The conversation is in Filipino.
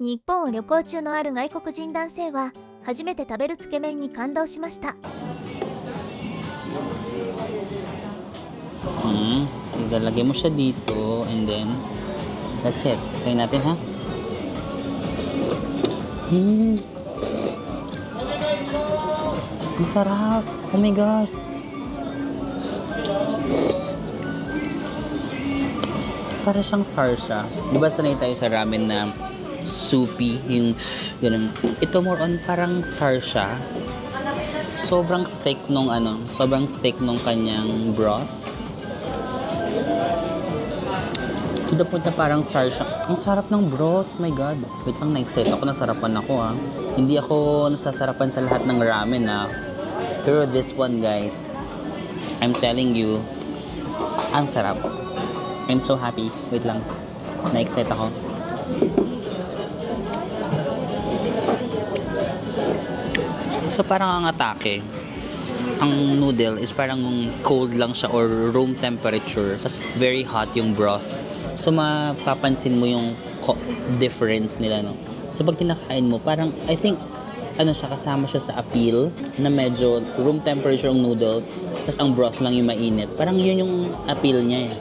日本を旅行中のある外国人男性は初めて食べるつけ麺に感動しました。 Sige, lagay mo siya dito and then that's it. Try natin ha. Ang sarap. Oh my gosh. Para siyang sarsha. Di ba sanay tayo sa ramen na soupy, yung ganun. Ito more on parang sarsha. Sobrang thick nung kanyang broth. To the point na parang sarsha. Ang sarap ng broth. My God. Wait lang, na-excite ako. Nasarapan ako ha. Hindi ako nasasarapan sa lahat ng ramen ha. Pero this one guys, I'm telling you, ang sarap. I'm so happy. Wait lang. Na-excite ako. So parang ang atake. Ang noodle is parang cold lang siya or room temperature. Kasi very hot yung broth. So mapapansin mo yung difference nila, no? So pag kinakain mo, parang I think kasama siya sa appeal na medyo room temperature ang noodle, tapos ang broth lang yung mainit. Parang yun yung appeal niya eh.